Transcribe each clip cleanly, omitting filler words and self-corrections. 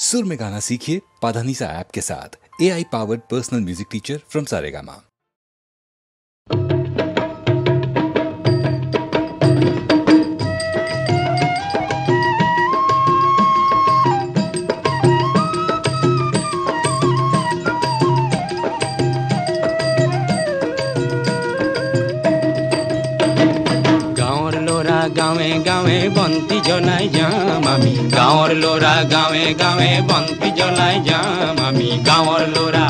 सुर में गाना सीखिए पाधानीसा ऐप के साथ। AI powered personal music teacher from Saregama. गावे गावे बंती जलाई जाम आमी गाँवर लोरा गावे गावे बंती जलाई जाम आमी गाँवर लोरा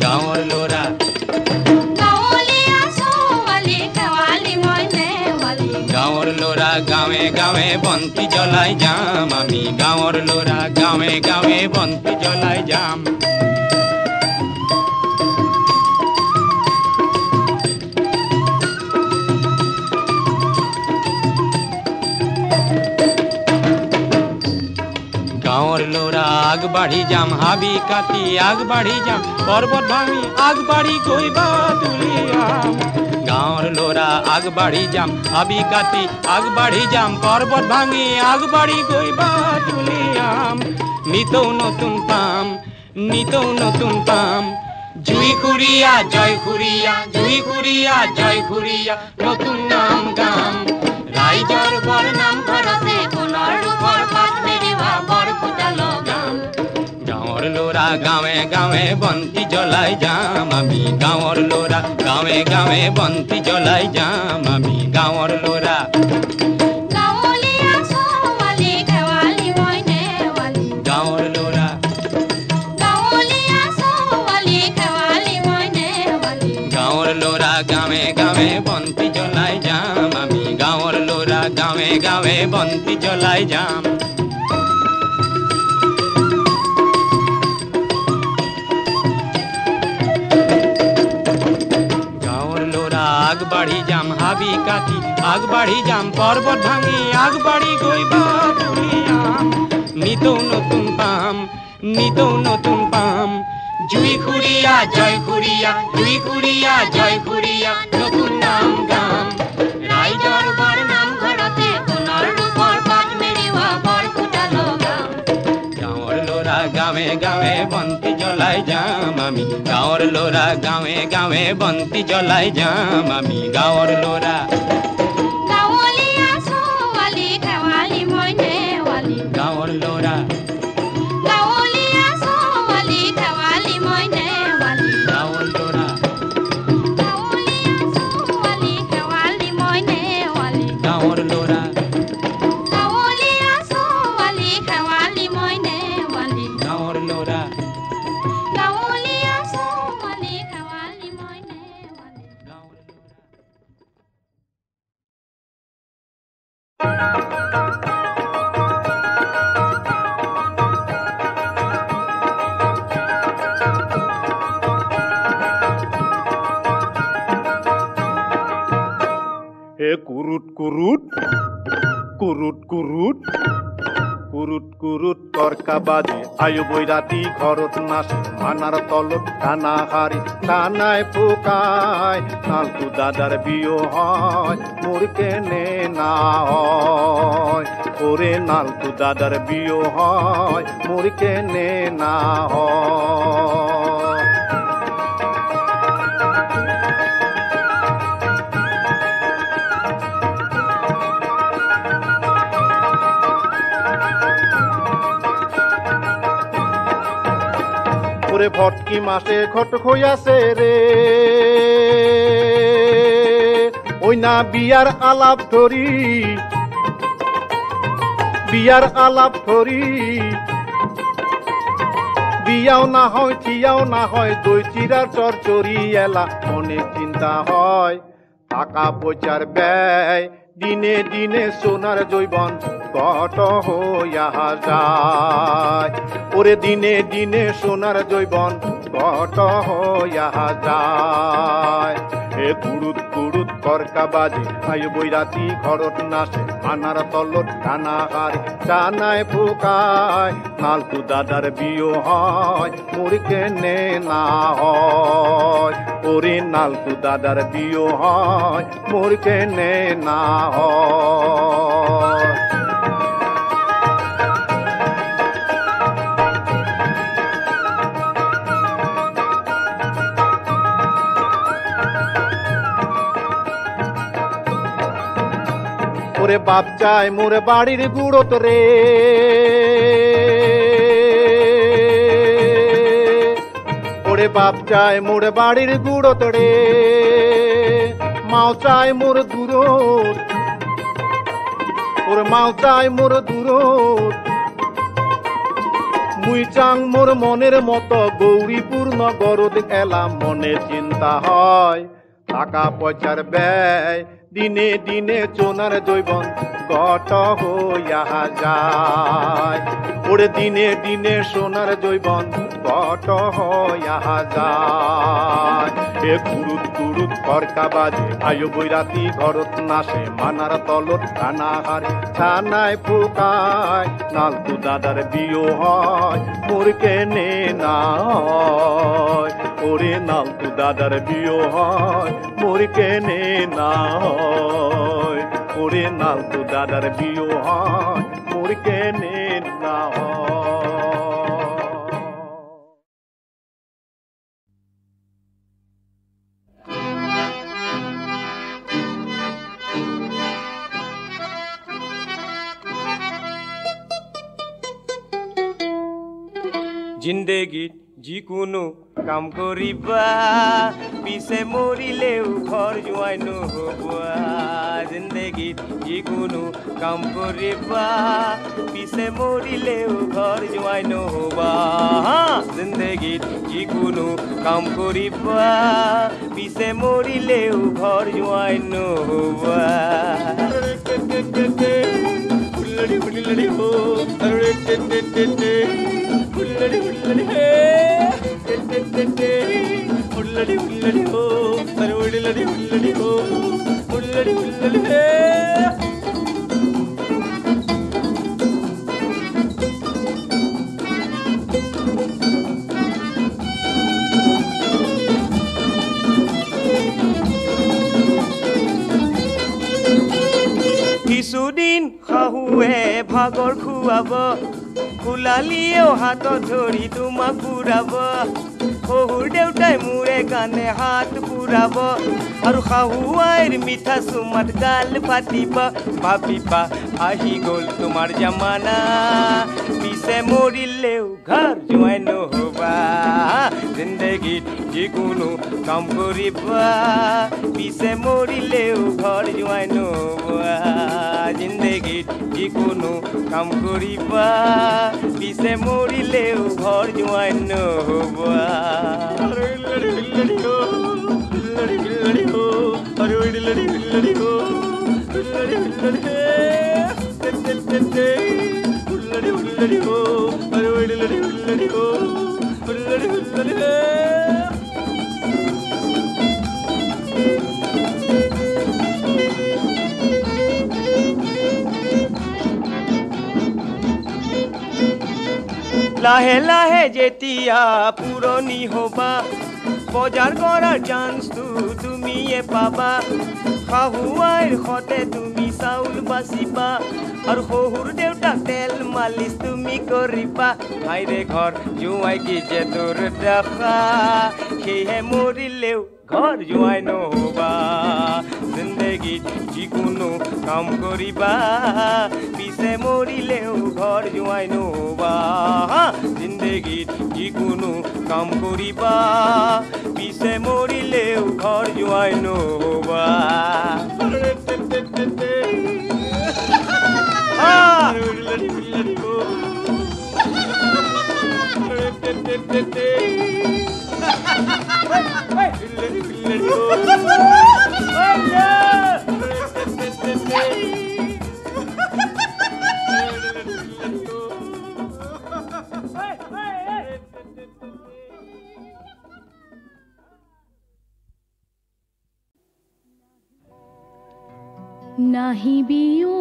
गाँवर लोरा गाँवर लोरा गावे गावे बंती जलाई जाम आमी गाँवर लोरा गावे गावे बंती जलाई जाम गाँवर लोरा आग बाढ़ी जाम हाबी काती आग बाढ़ी जाम पर्वत भांगी आग बाढ़ी कोई बातुलियाम गाँवर लोरा आग बाढ़ी जाम हाबी काती आग बाढ़ी जाम पर्वत भांगी आग बाढ़ी कोई बातुलियाम नितो नतुन पाम जुई खुरिया जय खुरिया जुई खुरिया जय खुरिया नतुन नाम गाम राइजर बर नाम करते पुनर रूपर पात मेरिवा बर फुटालो गाम गाँवर लोरा गावे गावे बंती जलाई जाम आमी गाँवर लोरा गावे गावे बंती जलाई जाम आमी गाँवर लोरा गाँवर लोरा गाँवर लोरा गावे गावे बंती जलाई जाम आमी गाँवर लोरा गावे गावे बंती जलाई जाम गाँवर लोरा आग बाढ़ी जाम हाबी काती आग बाढ़ी जाम पर्वत भांगी आग बाढ़ी गई बातुलियाम नितो नतुन पाम जुई खुरिया जय खुरिया जुई खुरिया जय खुरिया नतुन नाम गाम राइजर बर नाम घरते पुनर रूपर पात मेरिवा बर फुटालो गाम गाँवर लोरा गावे गावे बंती जलाई जाम आमी गाँवर लोरा गावे गावे बंती जलाई जाम आमी गाँवर लोरा गाँवर लोरा गाँवर लोरा गाँवर लोरा এ কুরুট কুরুট কুরুট কুরুট কুরুট কুরুট তরকা বাজে আয়ু বৈরাতি ঘরত নাচে মানার তলত টানা হারি টানায় পোকায় নালতু দাদার বিয়ে হয় মোর কেনে না হয় ওরে নালতু দাদার বিয়ে হয় মোর কেনে না হয় ভটকি মাসে ঘটক হইয়াছে রে ওই না বিয়ার আলাপ ধরি বিয়াও না হয় থিয়াও না হয় দই চিরার চরচরি এলা অনেক চিন্তা হয় টাকা পয়সার ব্যয় দিনে দিনে সোনার জৈবন কত হইয়া যায় ওরে দিনে দিনে সোনার জৈবন কত হইয়া যায় এ কুড়ুত কুড়ুত তরকা বাজে আয়ু বৈরাতি ঘরত নাচে আনার তলত টানা হারি টানায় পোকায় নালতু দাদার বিয়ে হয় মোর কেনে না হয় ওরে নালতু দাদার বিয়ে হয় মোর কেনে না হয় ওরে বাপ চায় মোর বাড়ির গুড়ত রে ওরে বাপ চায় মোর বাড়ির গুড়ত রে মাও চায় মোর দূরত ওরে মাও চায় মোর দূরত মুই চাং মোর মনের মতো গৌরীপুর নগরত এলাম মনে চিন্তা হয় টাকা পয়সার ব্যয় দিনে দিনে চোনার জৈবন গট হইয়া যায় ওরে দিনে দিনে সোনার জৈবন গট হইয়া যায় এ কুরুত কুরুত করকা বাজে আয়ো বৈরাতি ঘরত নাসে মানার তলত কানা হারে ছানায় ফুকায় নালতু দাদার বিয়ে হয় মোর কেনে না হয় ওরে নালতু দাদার বিয়ে হয় মোর কেনে না হয় ওরে নালতু দাদার বিয়ে হয় মোর কেনে না হয় জিন্দেগীত যিকোনো কাম কৰিবা পিছে মৰিলেও ঘৰ যোৱাই নহ'বা জিন্দেগীত যিকোনো কাম কৰিবা পিছে মৰিলেও ঘৰ যোৱাই নহ'বা জিন্দেগীত যিকোনো কাম কৰিবা পিছে মৰিলেও ঘৰ যোৱাই নহ'বা Ulladi ulladi hey, ulladi ulladi ho, ulladi ulladi ho, ulladi ulladi hey. কিছুদিন শাহুৱে ভাগৰ খুৱাব ফুলালিয়েও হাতত ধৰি তোমাক ফুৰাব শহুৰ দেউতাই মূৰে কাণে হাত ফুৰাব আৰু শাহু আইৰ মিঠা চুমাত গাল পাতিব ভাবিবা আহি গ'ল তোমাৰ জামানা পিছে মৰিলেও ঘৰ যোৱাই নহ'বা জিন্দেগীত যিকোনো কাম কৰিবা পিছে মৰিলেও ঘৰ যোৱাই নহ'বা জিন্দেগীত যিকোনো কাম কৰিবা পিছে মৰিলেও ঘৰ যোৱাই নহ'বা লাহে লাহে যেতিয়া পুৰণি হ'বা বজাৰ কৰাৰ চান্সটো তুমিয়ে পাবা শাহু আইৰ সতে তুমি চাউল বাচিবা আৰু শহুৰ দেউতাক তেল মালিচ তুমি কৰিবা ভাইৰে ঘৰ জোৱাই কি যে তোৰ দেখা সেয়ে মৰিলেও ঘৰ যোৱাই নহ'বা জিন্দেগীত যিকোনো কাম কৰিবা পিছে মৰিলেও ঘৰ যোৱাই নহ'বা জিন্দেগীত যিকোনো কাম কৰিবা পিছে মৰিলেও ঘৰ যোৱাই নহ'বা নাহিবিও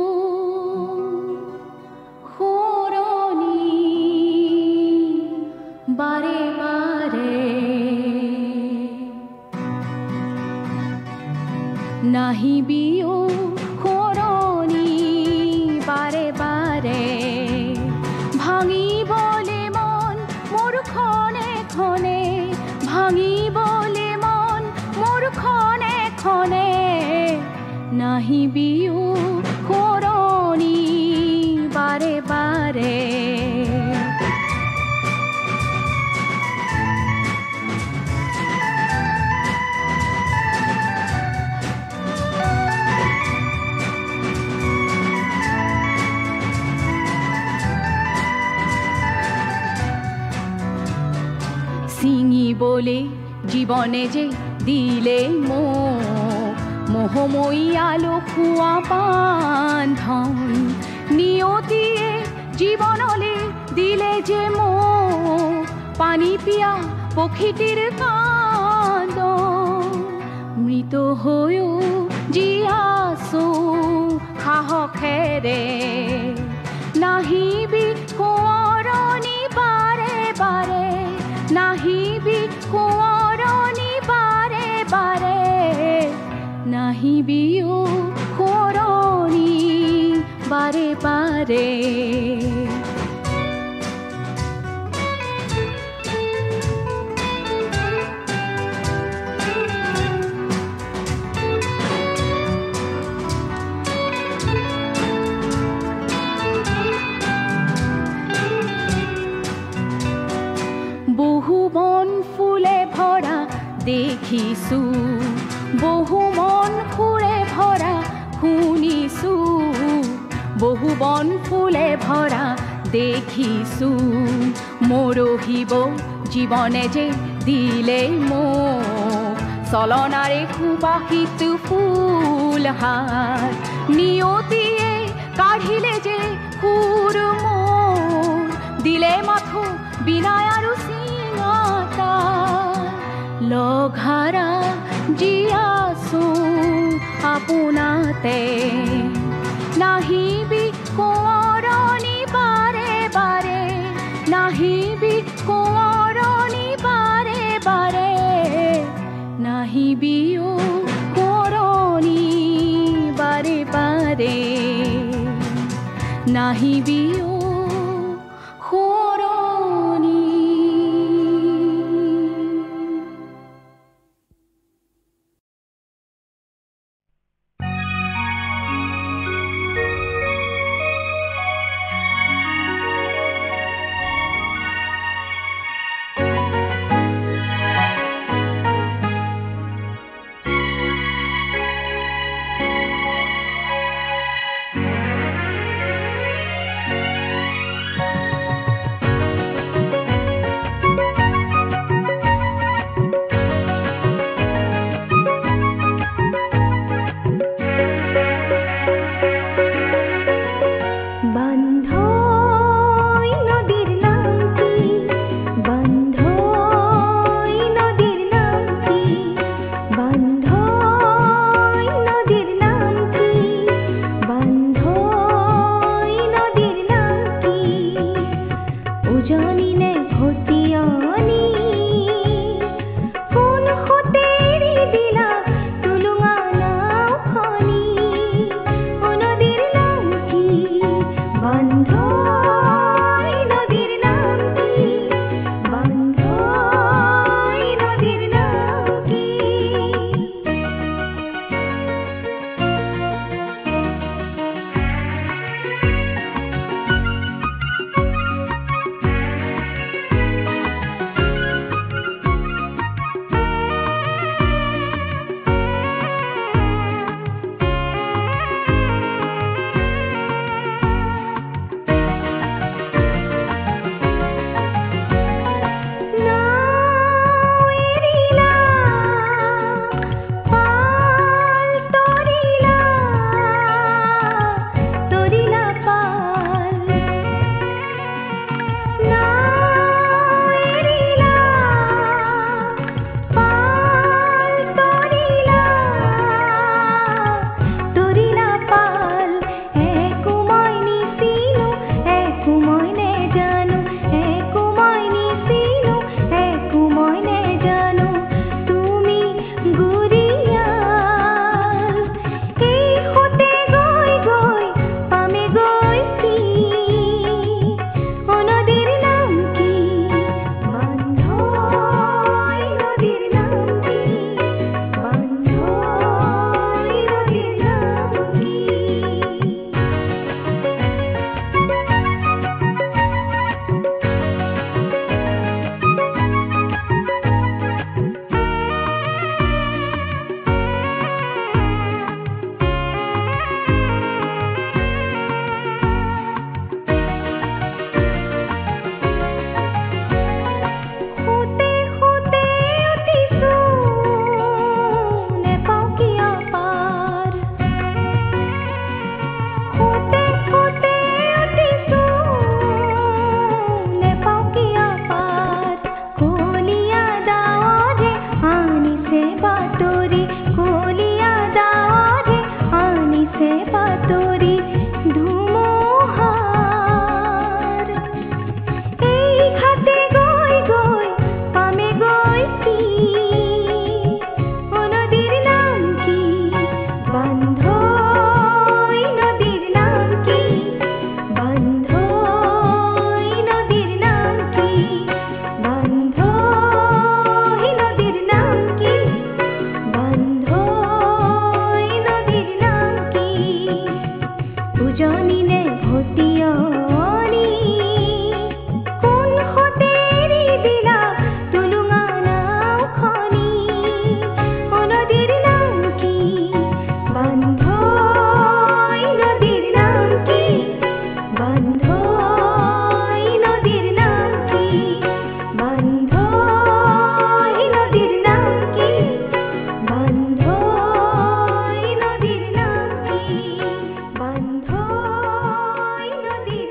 খোৰণি বাৰে বাৰে নাহিবিও খোৰণি বাৰে বাৰে ভাঙিবলে মন মোৰ খনে খনে ভাঙিবলে মন মোৰ খনে খনে নাহিবিও বলে জীবনে যে দিলে মোহময়ী আলো খুয়া বান্ধন নিয়তিয়ে জীবনলে দিলে যে পানি পিয়া পক্ষীটির কান্দ মৃত হয়েও জিয়াছো সাহসেৰে নাহিবি কোঁৱৰণি বাৰে বাৰে নাহিবি কোঁৱৰণি বাৰে বাৰে নাহিবি সোঁৱৰণি বাৰে বাৰে বহু মন ফুলে ভৰা দেখিছো বহু মন ফুলে ভৰা শুনিছো বহু বন ফুলে ভৰা দেখিছো মৰহিব জীবনে যে দিলে চলনাৰে সুবাসিত ফুলহাৰ নিয়তিয়ে কাঢ়িলে যে সুৰ দিলে মাথো বিনায় আৰু চিঙাতা লঘাৰা জিয়াছো আপোনাতে নাহিবি কোঁৱৰণি বাৰে বাৰে নাহিবি কোঁৱৰণি বাৰে বাৰে নাহিবি কোঁৱৰণি বাৰে বাৰে নাহিবি দুজনিলে ভটিয়নি কোন হতে এৰি দিলা টুলুঙা নাওখনি ও নদীৰ নাম কি বান্ধৈ নদীৰ নাম কি বান্ধৈ নদীৰ নাম কি বান্ধৈ নদীৰ নাম কি বান্ধৈ নদীৰ নাম কি বান্ধৈ নদীৰ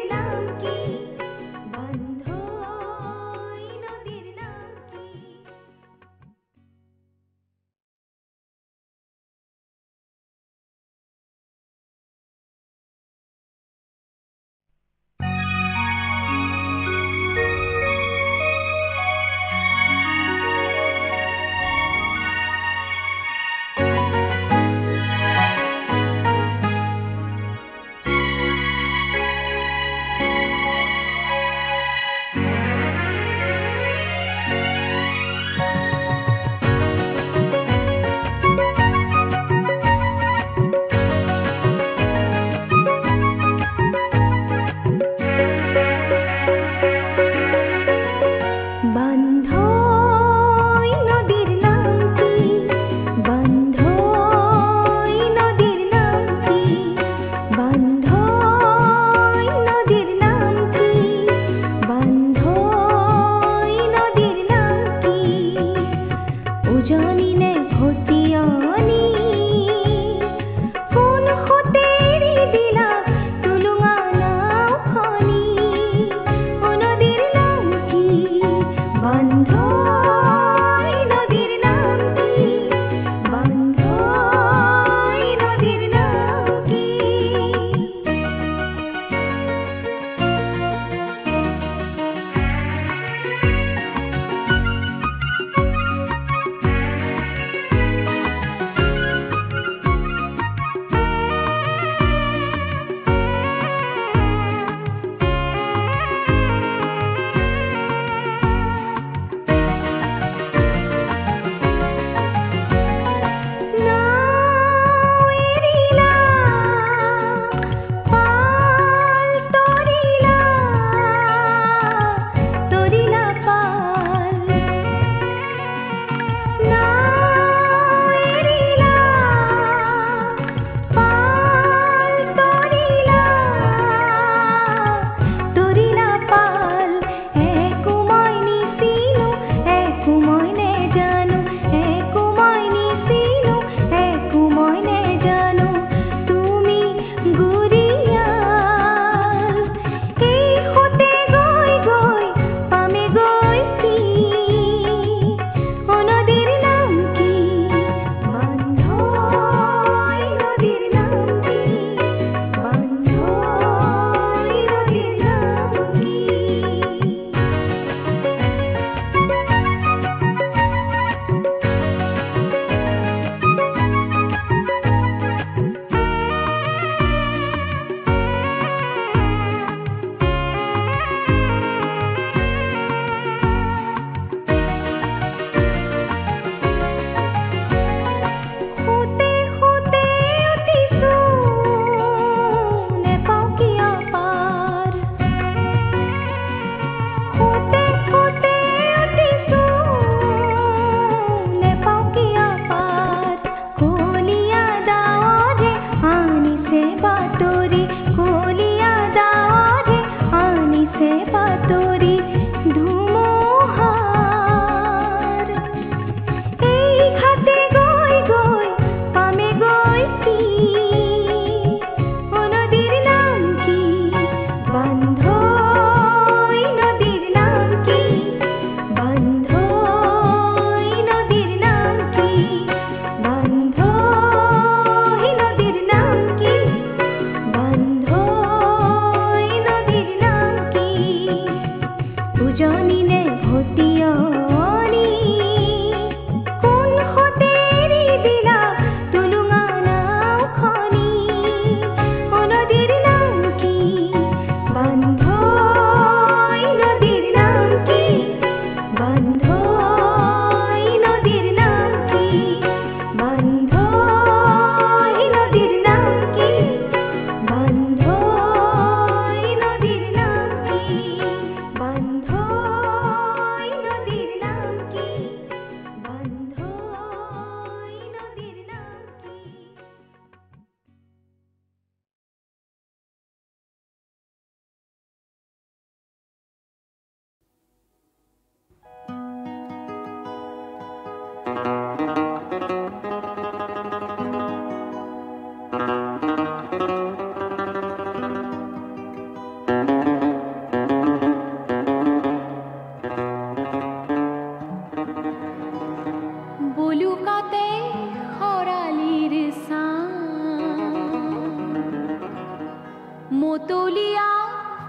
মতলিয়া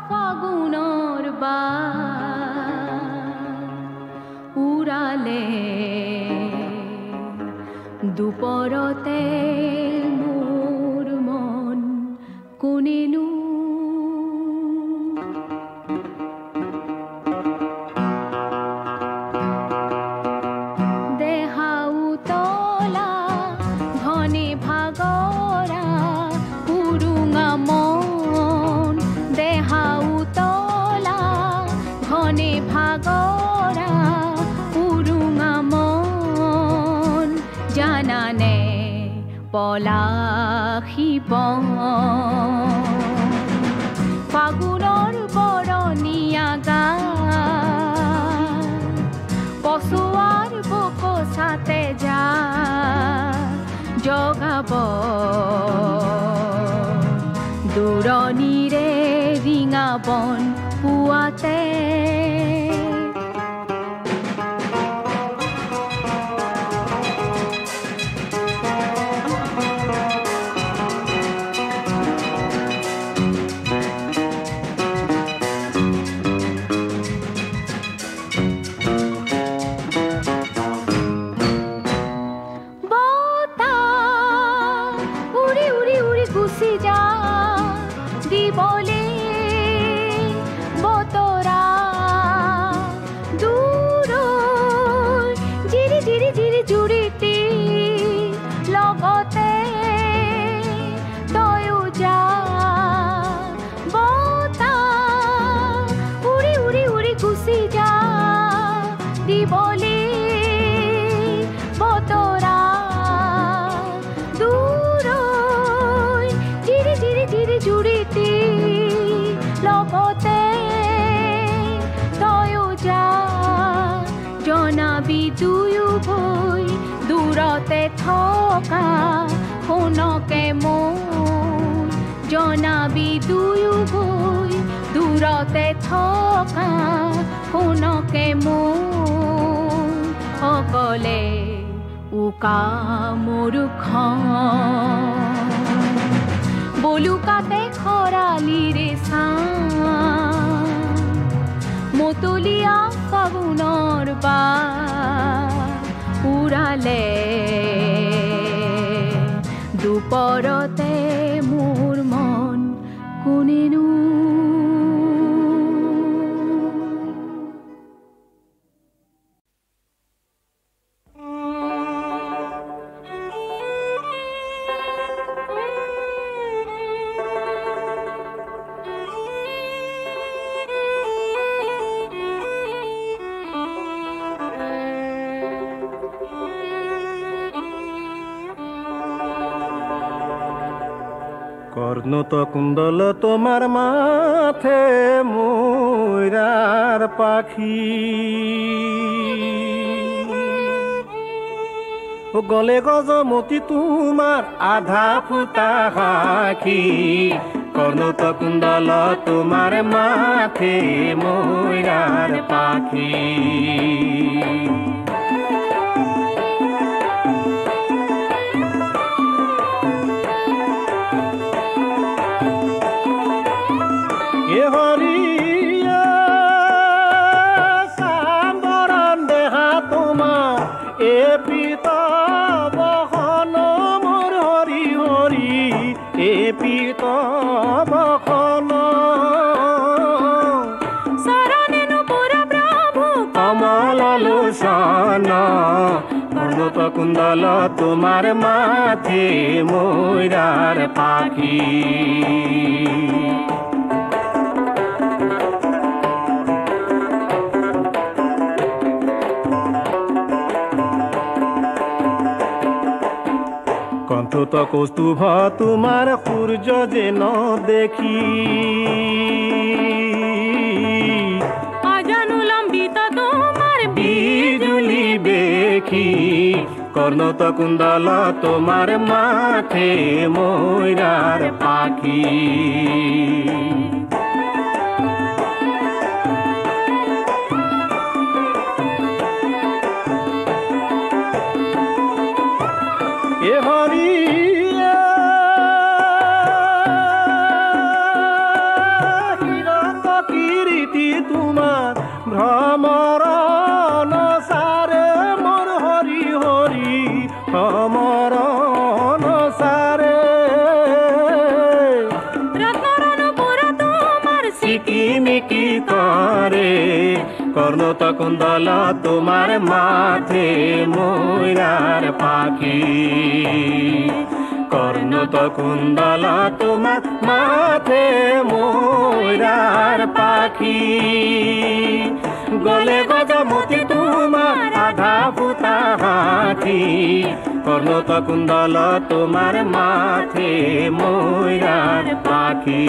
ফাগুনৰ উৰালে দুপৰতে মোৰ মন কোনেনো দেহাউতলা ধনে ভাগৰা উৰুঙা মন দেহাউতলা ধনে ভাগৰা উৰুঙা মন জানানে পলাশিব ফাগুনৰ বৰণীয়া গান পচোৱাৰ বকচাতে যা জগাব দূৰণিৰে ৰিঙা বন পুৱাতে দূৰতে থকা শুনকে মোৰ জনাবি দুয়ো গৈ দূৰতে থকা শুনকে মোৰ অকলে উকা মোৰখন বলুকাতে খৰালিৰে মতলিয়া ফাগুনৰ উৰালে দুপৰতে মোৰ মন কোনেনো কর্ণত কুণ্ডল তোমার মাথে ময়ূরার পাখি গলে গজমতি তোমার আধা ফুটা হাখি কর্ণত কুণ্ডল তোমার মাথে ময়ূরার পাখি কুণ্ডল তোমার মাথে ময়ূরার পাখি কণ্ঠত কৌস্তুভ তোমার সূর্য যেন দেখি অজানুলম্বিত তোমার বিজুলি দেখি কর্ণত কুণ্ডল তোমার মাথে ময়ূরার পাখি এ হরি চিকিমিকি করে কর্ণত কুণ্ডল তোমার মাথে ময়ূরার পাখি কর্ণত কুণ্ডল তোমার মাথে ময়ূরার পাখি গলে গজমতি তোমার আধা পুতা হাতি কর্ণত কুণ্ডল তোমার মাথে ময়ূরার পাখি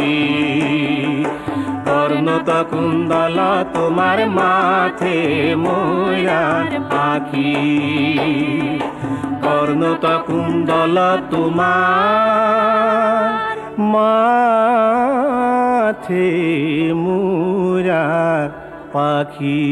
কর্ণত কুণ্ডল তোমার মাথে ময়ূরার পাখি কর্ণত কুণ্ডল তোমার মাথে ময়ূরার পাখি।